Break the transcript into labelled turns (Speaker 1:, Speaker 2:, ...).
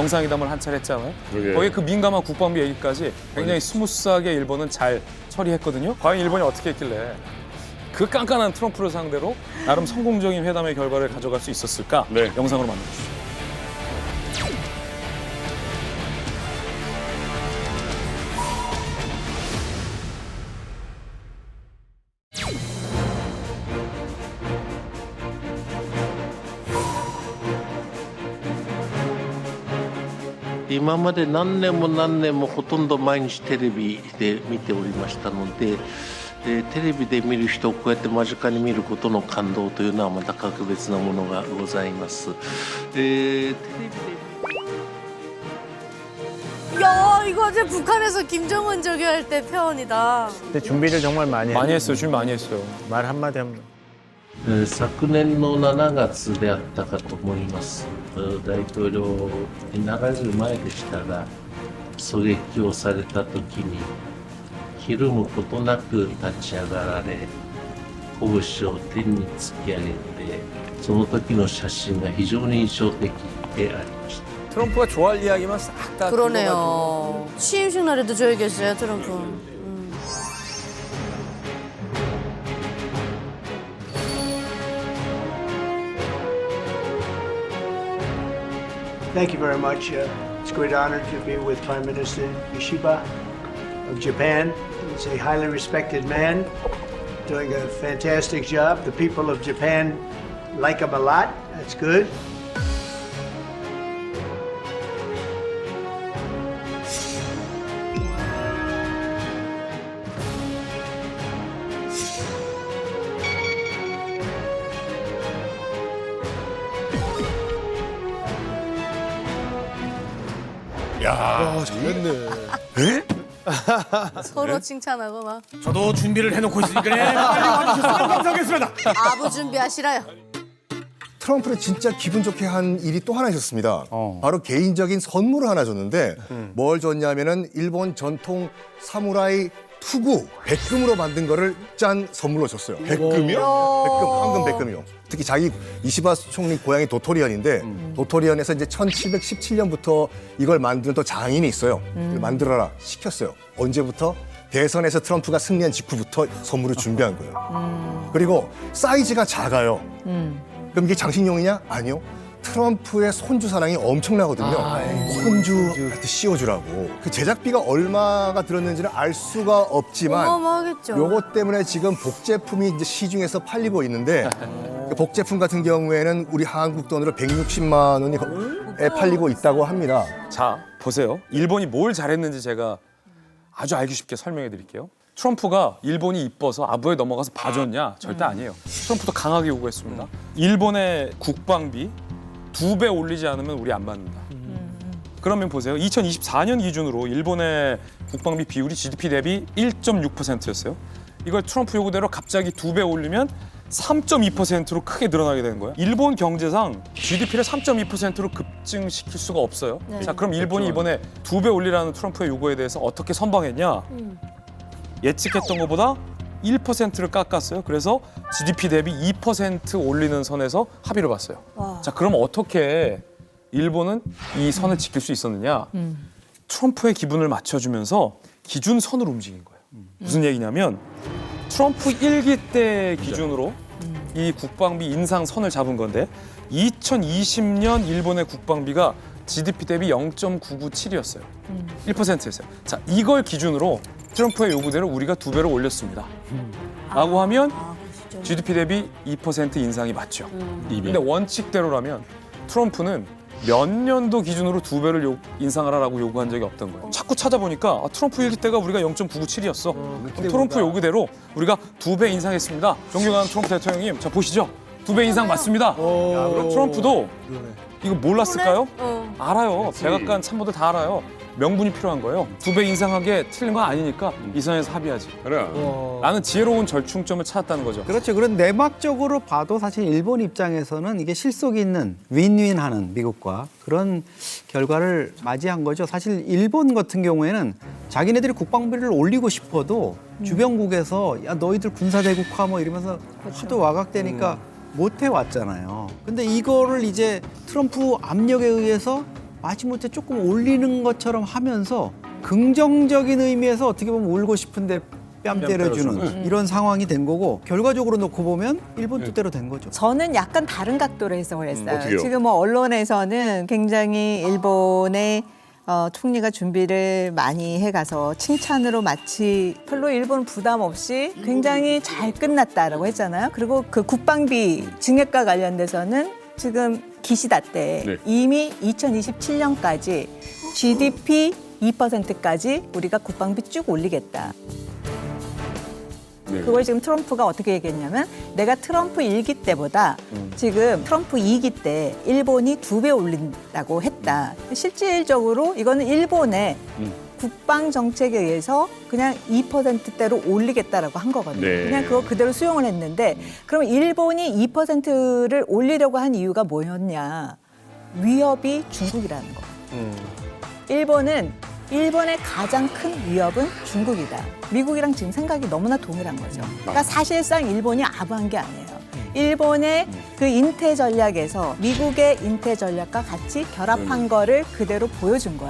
Speaker 1: 정상회담을 한 차례 했잖아요.
Speaker 2: 그러게.
Speaker 1: 거기에 그 민감한 국방비 얘기까지 굉장히 스무스하게 일본은 잘 처리했거든요. 과연 일본이 어떻게 했길래 그 깐깐한 트럼프를 상대로 나름 성공적인 회담의 결과를 가져갈 수 있었을까?
Speaker 2: 네.
Speaker 1: 영상으로 만나주시죠.
Speaker 3: 今まで何年も何年もほとんど毎日テレビで見ておりましたので、テレビで見る人をこうやって間近に見ることの感動というのはまた格別なものがございます。テレビで
Speaker 4: 야, 이거 이제 북한에서 김정은 저기 할 때 표현이다.
Speaker 5: 근데 준비를 정말 많이
Speaker 1: 했어요. 준비 많이 했어요.
Speaker 5: 말 한마디 하면
Speaker 3: 昨年の7月であったかと思います。大統領になられる前でしたが、狙撃をされた時にひるむことなく立ち上がられ、拳を天に突き上げて、その時の写真が非常に印象的でありました。
Speaker 6: 트럼프가 좋아할 이야기만 싹다
Speaker 4: 그러네요. 취임식 날에도 저 얘기했어요, 트럼프.
Speaker 7: Thank you very much. It's a great honor to be with Prime Minister Yoshiba of Japan. He's a highly respected man, doing a fantastic job. The people of Japan like him a lot. That's good.
Speaker 4: 서로 칭찬하고 막.
Speaker 6: 저도 준비를 해놓고 있으니까 빨리 와주셨으면 감사하겠습니다.
Speaker 4: 아부 준비하시라요.
Speaker 8: 트럼프를 진짜 기분 좋게 한 일이 또 하나 있었습니다. 바로 개인적인 선물을 하나 줬는데 뭘 줬냐면은 일본 전통 사무라이 투구 백금으로 만든 거를 짠 선물로 줬어요. 백금이요? 백금, 황금 백금이요. 특히 자기 이시바 총리 고향이 도토리현인데 도토리현에서 이제 1717년부터 이걸 만드는 또 장인이 있어요. 만들어라 시켰어요. 언제부터? 대선에서 트럼프가 승리한 직후부터 선물을 준비한 거예요. 그리고 사이즈가 작아요. 그럼 이게 장식용이냐? 아니요. 트럼프의 손주 사랑이 엄청나거든요. 손주한테 씌워주라고. 그 제작비가 얼마가 들었는지는 알 수가 없지만
Speaker 4: 어마어마하겠죠.
Speaker 8: 요것 때문에 지금 복제품이 이제 시중에서 팔리고 있는데 그 복제품 같은 경우에는 우리 한국 돈으로 160만 원에 팔리고 있다고 합니다.
Speaker 1: 자, 보세요. 일본이 뭘 잘했는지 제가 아주 알기 쉽게 설명해 드릴게요. 트럼프가 일본이 이뻐서 아부에 넘어가서 봐줬냐? 절대 아니에요. 트럼프도 강하게 요구했습니다. 일본의 국방비 2배 올리지 않으면 우리 안 받는다. 그러면 보세요. 2024년 기준으로 일본의 국방비 비율이 GDP 대비 1.6%였어요. 이걸 트럼프 요구대로 갑자기 2배 올리면 3.2%로 크게 늘어나게 되는 거예요. 일본 경제상 GDP를 3.2%로 급증시킬 수가 없어요.
Speaker 4: 네.
Speaker 1: 자, 그럼 일본이 이번에 2배 올리라는 트럼프의 요구에 대해서 어떻게 선방했냐? 예측했던 것보다 1%를 깎았어요. 그래서 GDP 대비 2% 올리는 선에서 합의를 봤어요.
Speaker 4: 와.
Speaker 1: 자, 그럼 어떻게 일본은 이 선을 지킬 수 있었느냐? 트럼프의 기분을 맞춰주면서 기준선으로 움직인 거예요. 무슨 얘기냐면 트럼프 1기 때 기준으로 이 국방비 인상선을 잡은 건데 2020년 일본의 국방비가 GDP 대비 0.997이었어요. 1%였어요. 자, 이걸 기준으로 트럼프의 요구대로 우리가 2배로 올렸습니다. 라고 하면
Speaker 4: 진짜.
Speaker 1: GDP 대비 2% 인상이 맞죠. 근데 원칙대로라면 트럼프는 몇 년도 기준으로 2배를 인상하라라고 요구한 적이 없던 거예요. 자꾸 찾아보니까 트럼프 일기 때가 우리가 0.997이었어. 그럼 트럼프 요구대로 우리가 2배 인상했습니다. 존경하는 트럼프 대통령님, 자 보시죠. 2배 인상 맞습니다. 그럼 트럼프도 이거 몰랐을까요? 알아요. 백악관 참모들 다 알아요. 명분이 필요한 거예요. 2배 인상한 게 틀린 건 아니니까 이 선에서 합의하지.
Speaker 2: 그래.
Speaker 1: 나는 지혜로운 절충점을 찾았다는 거죠.
Speaker 9: 그렇죠. 그런 내막적으로 봐도 사실 일본 입장에서는 이게 실속 있는 윈윈하는 미국과 그런 결과를 맞이한 거죠. 사실 일본 같은 경우에는 자기네들이 국방비를 올리고 싶어도 주변국에서 야 너희들 군사대국화 뭐 이러면서 하도 와각되니까 못 해왔잖아요. 근데 이거를 이제 트럼프 압력에 의해서 마지못해 조금 올리는 것처럼 하면서 긍정적인 의미에서 어떻게 보면 울고 싶은데 뺨 때려주는 이런 상황이 된 거고 결과적으로 놓고 보면 일본 뜻대로 된 거죠.
Speaker 2: 저는 약간 다른 각도로 해석을 했어요.
Speaker 8: 어떻게요?
Speaker 2: 지금 뭐 언론에서는 굉장히 일본의 총리가 준비를 많이 해가서 칭찬으로 마치 별로 일본 부담 없이 굉장히 잘 끝났다라고 했잖아요. 그리고 그 국방비 증액과 관련돼서는 지금 기시다 때
Speaker 1: 네.
Speaker 2: 이미 2027년까지 GDP 2%까지 우리가 국방비 쭉 올리겠다.
Speaker 1: 네.
Speaker 2: 그걸 지금 트럼프가 어떻게 얘기했냐면 내가 트럼프 1기 때보다 지금 트럼프 2기 때 일본이 2배 올린다고 했다. 실질적으로 이거는 일본의 국방 정책에 의해서 그냥 2%대로 올리겠다라고 한 거거든요.
Speaker 1: 네.
Speaker 2: 그냥 그거 그대로 수용을 했는데 그럼 일본이 2%를 올리려고 한 이유가 뭐였냐. 위협이 중국이라는 거. 일본의 가장 큰 위협은 중국이다. 미국이랑 지금 생각이 너무나 동일한 거죠. 그러니까 사실상 일본이 아부한 게 아니에요. 일본의 그 인태 전략에서 미국의 인태 전략과 같이 결합한 거를 그대로 보여준 거예요.